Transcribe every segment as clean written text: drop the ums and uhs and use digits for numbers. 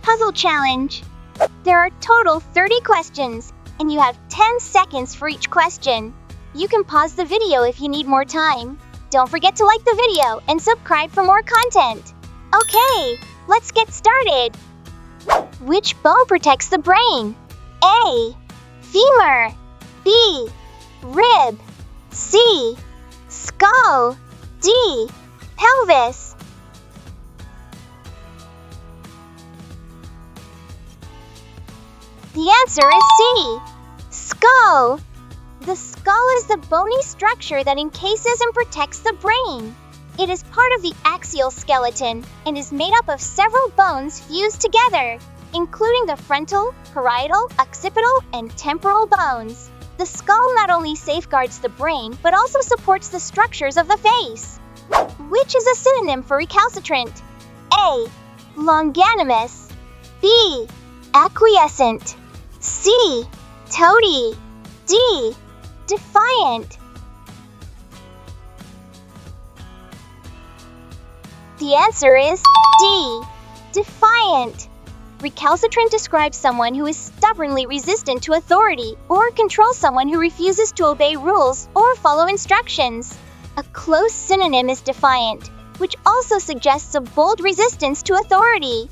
puzzle challenge. There are total 30 questions, and you have 10 seconds for each question. You can pause the video if you need more time. Don't forget to like the video and subscribe for more content. Okay, let's get started. Which bone protects the brain? A. Femur. B. Rib. C. Skull. D. Pelvis. The answer is C. Skull. The skull is the bony structure that encases and protects the brain. It is part of the axial skeleton and is made up of several bones fused together, including the frontal, parietal, occipital, and temporal bones. The skull not only safeguards the brain, but also supports the structures of the face. Which is a synonym for recalcitrant? A. Longanimous. B. Acquiescent. C. Toady. D. Defiant. The answer is D. Defiant. Recalcitrant describes someone who is stubbornly resistant to authority or controls someone who refuses to obey rules or follow instructions. A close synonym is defiant, which also suggests a bold resistance to authority.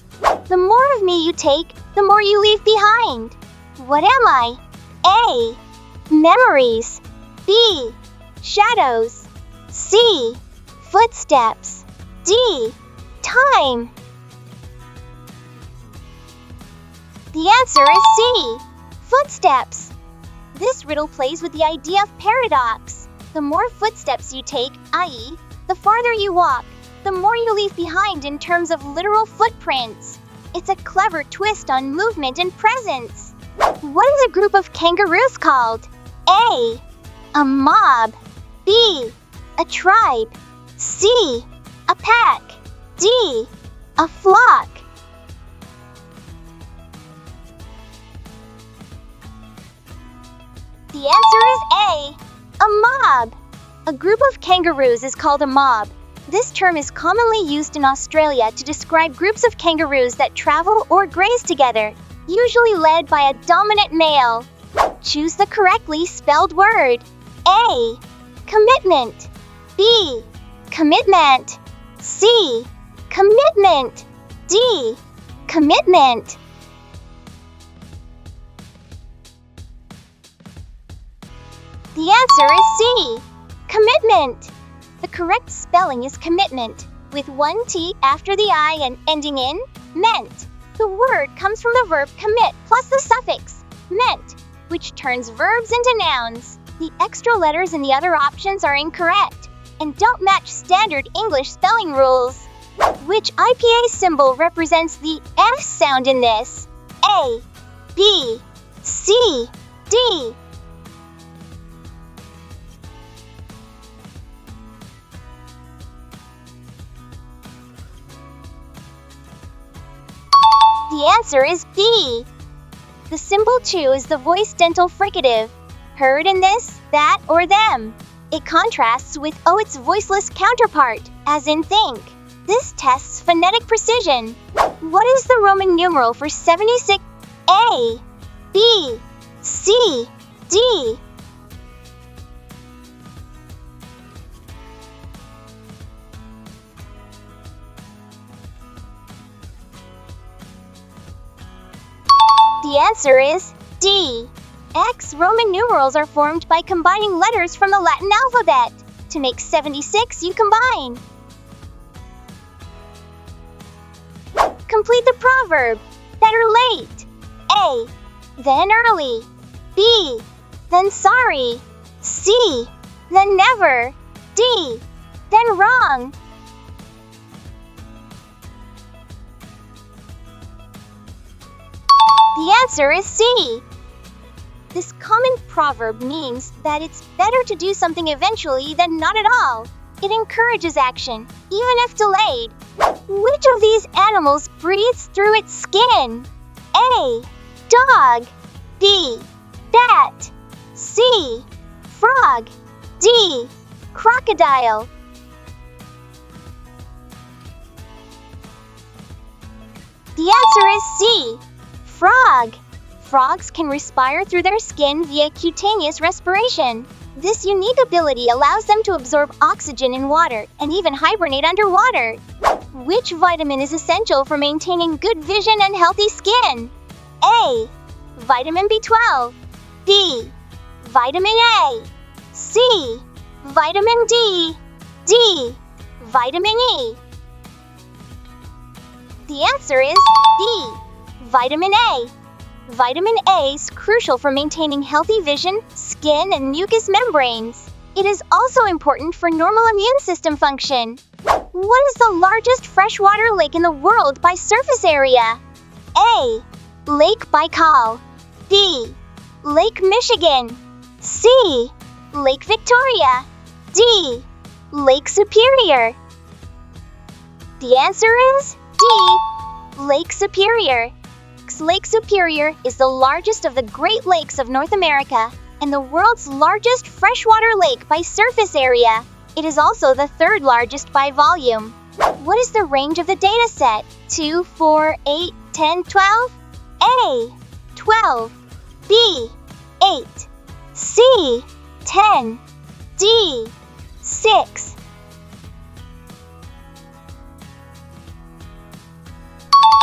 The more of me you take, the more you leave behind. What am I? A. Memories. B. Shadows. C. Footsteps. D. Time. The answer is C. Footsteps. This riddle plays with the idea of paradox. The more footsteps you take, i.e., the farther you walk, the more you leave behind in terms of literal footprints. It's a clever twist on movement and presence. What is a group of kangaroos called? A. A mob. B. A tribe. C. A pack. D. A flock. The answer is A. A mob. A group of kangaroos is called a mob. This term is commonly used in Australia to describe groups of kangaroos that travel or graze together, usually led by a dominant male. Choose the correctly spelled word. A. Commitment. B. Commitment. C. Commitment. D. Commitment. The answer is C. Commitment. The correct spelling is commitment, with one T after the I and ending in ment. The word comes from the verb commit plus the suffix ment, which turns verbs into nouns. The extra letters in the other options are incorrect and don't match standard English spelling rules. Which IPA symbol represents the S sound in this? A. B. C. D. The answer is B. The symbol 2 is the voice dental fricative, heard in this, that, or them. It contrasts with O its voiceless counterpart, as in think. This tests phonetic precision. What is the Roman numeral for 76? A. B. C. D. The answer is D. X Roman numerals are formed by combining letters from the Latin alphabet. To make 76, you combine. Complete the proverb. Better late. A. Then early. B. Then sorry. C. Then never. D. Then wrong. The answer is C. This common proverb means that it's better to do something eventually than not at all. It encourages action, even if delayed. Which of these animals breathes through its skin? A. Dog. B. Bat. C. Frog. D. Crocodile. The answer is C. Frog. Frogs can respire through their skin via cutaneous respiration. This unique ability allows them to absorb oxygen in water and even hibernate underwater. Which vitamin is essential for maintaining good vision and healthy skin? A. Vitamin B12. B. Vitamin A. C. Vitamin D. D. Vitamin E. The answer is D. Vitamin A. Vitamin A is crucial for maintaining healthy vision, skin, and mucous membranes. It is also important for normal immune system function. What is the largest freshwater lake in the world by surface area? A. Lake Baikal. B. Lake Michigan. C. Lake Victoria. D. Lake Superior. The answer is D. Lake Superior. Lake Superior is the largest of the Great Lakes of North America and the world's largest freshwater lake by surface area. It is also the third largest by volume. What is the range of the data set? 2, 4, 8, 10, 12? A. 12. B. 8. C. 10. D. 6.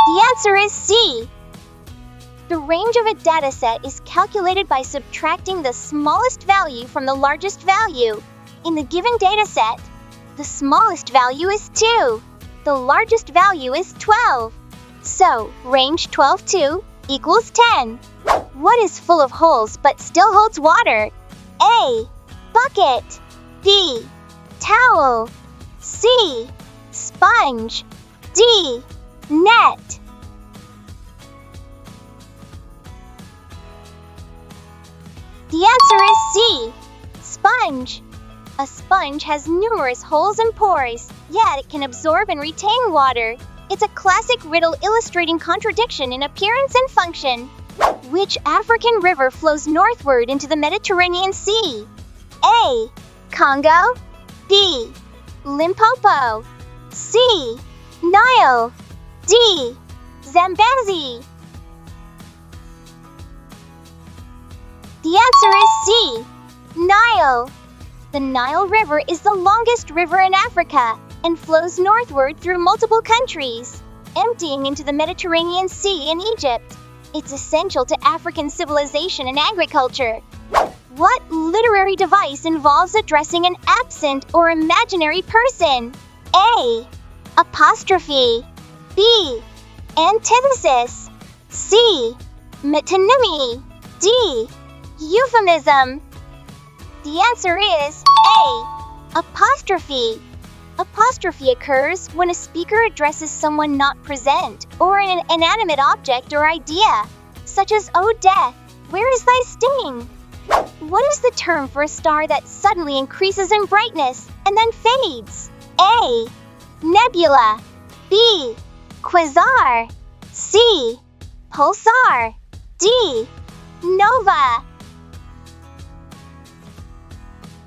The answer is C. The range of a dataset is calculated by subtracting the smallest value from the largest value. In the given dataset, the smallest value is 2. The largest value is 12. So, range 12 equals 10. What is full of holes but still holds water? A. Bucket. B. Towel. C. Sponge. D. Net. The answer is C. Sponge. A sponge has numerous holes and pores, yet it can absorb and retain water. It's a classic riddle illustrating contradiction in appearance and function. Which African river flows northward into the Mediterranean Sea? A. Congo. B. Limpopo. C. Nile. D. Zambezi. The answer is C. Nile. The Nile River is the longest river in Africa and flows northward through multiple countries, emptying into the Mediterranean Sea in Egypt. It's essential to African civilization and agriculture. What literary device involves addressing an absent or imaginary person? A. Apostrophe. B. Antithesis. C. Metonymy. D. Euphemism. The answer is A. Apostrophe. Apostrophe occurs when a speaker addresses someone not present or an inanimate object or idea, such as, "Oh death, where is thy sting?" What is the term for a star that suddenly increases in brightness and then fades? A. Nebula. B. Quasar. C. Pulsar. D. Nova.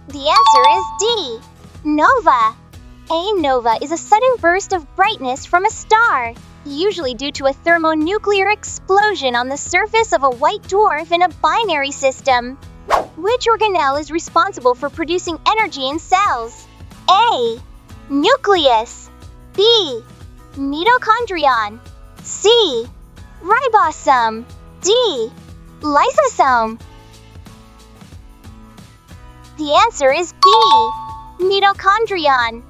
The answer is D. Nova. A nova is a sudden burst of brightness from a star, usually due to a thermonuclear explosion on the surface of a white dwarf in a binary system. Which organelle is responsible for producing energy in cells? A. Nucleus. B. Mitochondrion. C. Ribosome. D. Lysosome. The answer is B. Mitochondrion.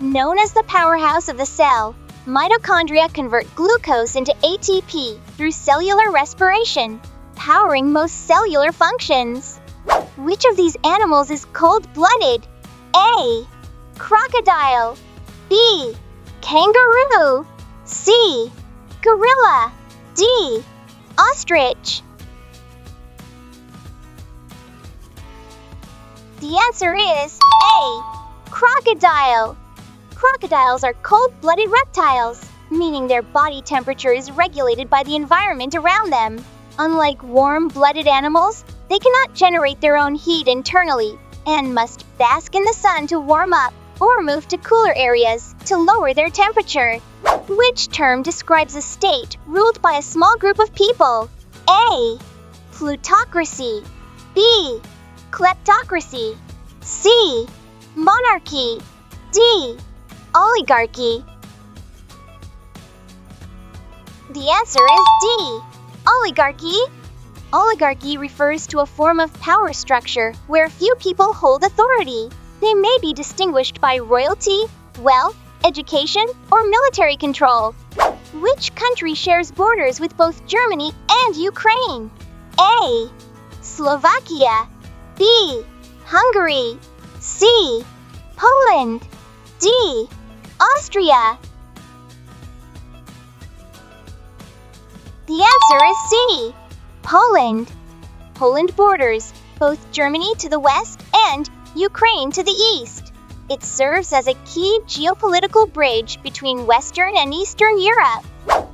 Known as the powerhouse of the cell, mitochondria convert glucose into ATP through cellular respiration, powering most cellular functions. Which of these animals is cold-blooded? A. Crocodile. B. Kangaroo. C. Gorilla. D. Ostrich. The answer is A. Crocodile. Crocodiles are cold-blooded reptiles, meaning their body temperature is regulated by the environment around them. Unlike warm-blooded animals, they cannot generate their own heat internally and must bask in the sun to warm up or move to cooler areas to lower their temperature. Which term describes a state ruled by a small group of people? A. Plutocracy. B. Kleptocracy. C. Monarchy. D. Oligarchy. The answer is D. Oligarchy. Oligarchy refers to a form of power structure where few people hold authority. They may be distinguished by royalty, wealth, education, or military control. Which country shares borders with both Germany and Ukraine? A. Slovakia. B. Hungary. C. Poland. D. Austria. The answer is C. Poland. Poland borders both Germany to the west and Ukraine to the east. It serves as a key geopolitical bridge between Western and Eastern Europe.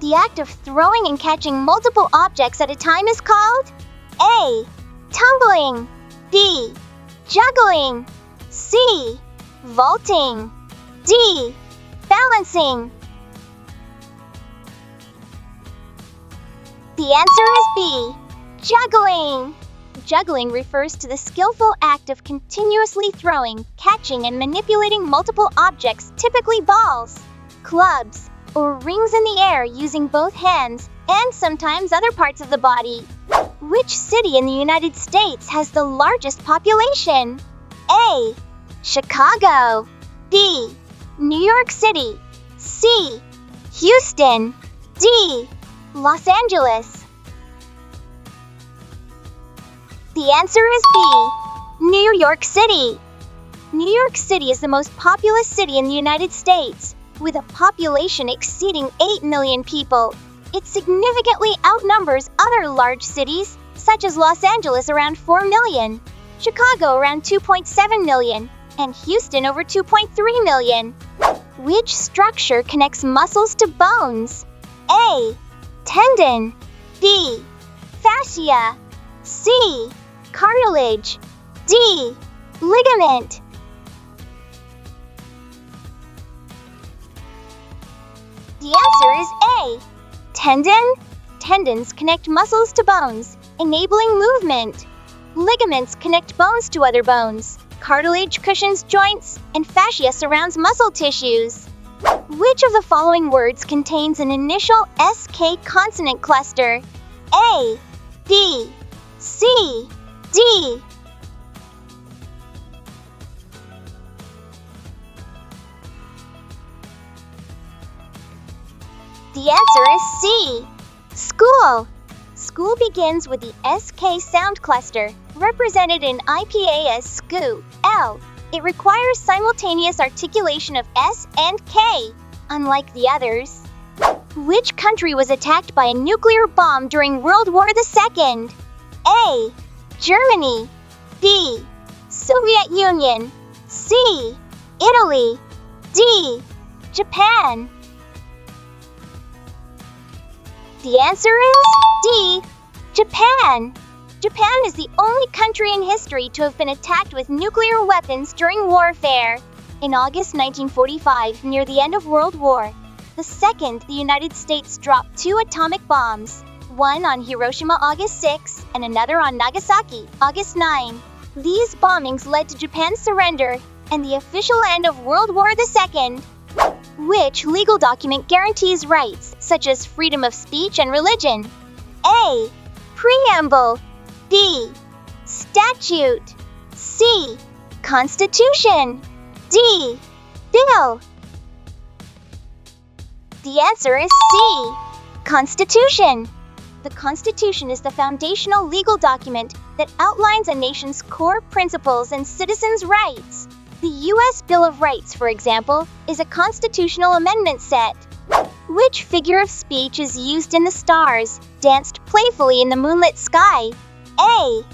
The act of throwing and catching multiple objects at a time is called A. Tumbling. B. Juggling. C. Vaulting. D. Balancing. The answer is B. Juggling. Juggling refers to the skillful act of continuously throwing, catching, and manipulating multiple objects, typically balls, clubs, or rings in the air using both hands and sometimes other parts of the body. Which city in the United States has the largest population? A. Chicago. B. New York City. C. Houston. D. Los Angeles. The answer is B. New York City. New York City is the most populous city in the United States, with a population exceeding 8 million people. It significantly outnumbers other large cities, such as Los Angeles around 4 million, Chicago around 2.7 million, and Houston over 2.3 million. Which structure connects muscles to bones? A. Tendon. B. Fascia. C. Cartilage. D. Ligament. The answer is A. Tendon. Tendons connect muscles to bones, enabling movement. Ligaments connect bones to other bones. Cartilage cushions joints, and fascia surrounds muscle tissues. Which of the following words contains an initial SK consonant cluster? A. B. C. D. The answer is C. School. School begins with the SK sound cluster, represented in IPA as SCOO, L. It requires simultaneous articulation of S and K, unlike the others. Which country was attacked by a nuclear bomb during World War II? A. Germany. B. Soviet Union. C. Italy. D. Japan. The answer is D. Japan. Japan is the only country in history to have been attacked with nuclear weapons during warfare. In August 1945, near the end of World War II, the United States dropped 2 atomic bombs, one on Hiroshima August 6 and another on Nagasaki August 9. These bombings led to Japan's surrender and the official end of World War II. Which legal document guarantees rights such as freedom of speech and religion? A. Preamble. B. Statute. C. Constitution. D. Bill. The answer is C. Constitution. The Constitution is the foundational legal document that outlines a nation's core principles and citizens' rights. The U.S. Bill of Rights, for example, is a constitutional amendment set. Which figure of speech is used in The Stars, danced playfully in the moonlit sky? A.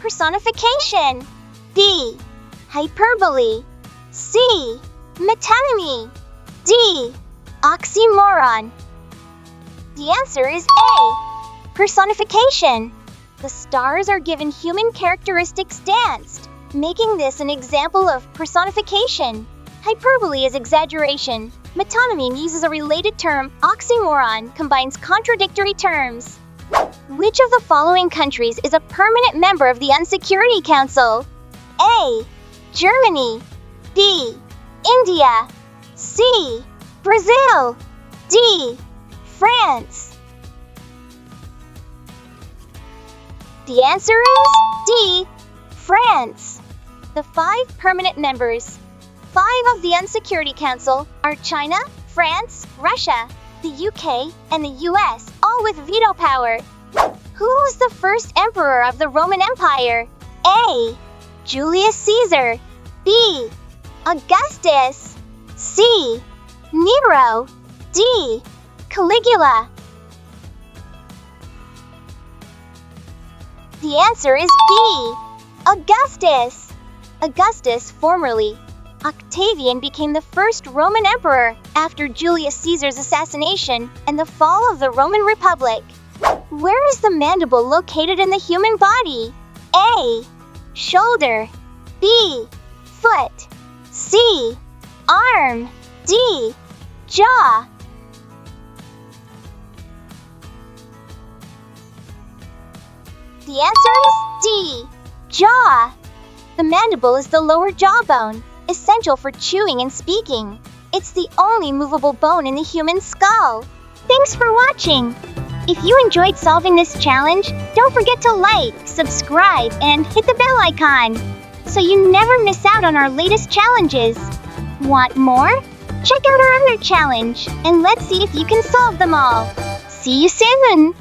Personification. B. Hyperbole. C. Metonymy. D. Oxymoron. The answer is A. Personification. The stars are given human characteristics danced, making this an example of personification. Hyperbole is exaggeration, Metonymy uses a related term. Oxymoron combines contradictory terms. Which of the following countries is a permanent member of the UN Security Council? A. Germany. B. India. C. Brazil. D. France. The answer is D. France. The 5 permanent members. 5 of the UN Security Council are China, France, Russia, the UK, and the US, all with veto power. Who was the first emperor of the Roman Empire? A. Julius Caesar. B. Augustus. C. Nero. D. Caligula. The answer is B. Augustus. Augustus, formerly Octavian, became the first Roman emperor after Julius Caesar's assassination and the fall of the Roman Republic. Where is the mandible located in the human body? A. Shoulder. B. Foot. C. Arm. D. Jaw. The answer is D. Jaw. The mandible is the lower jawbone, essential for chewing and speaking. It's the only movable bone in the human skull. Thanks for watching. If you enjoyed solving this challenge, don't forget to like, subscribe, and hit the bell icon so you never miss out on our latest challenges. Want more? Check out our other challenge, and let's see if you can solve them all. See you soon!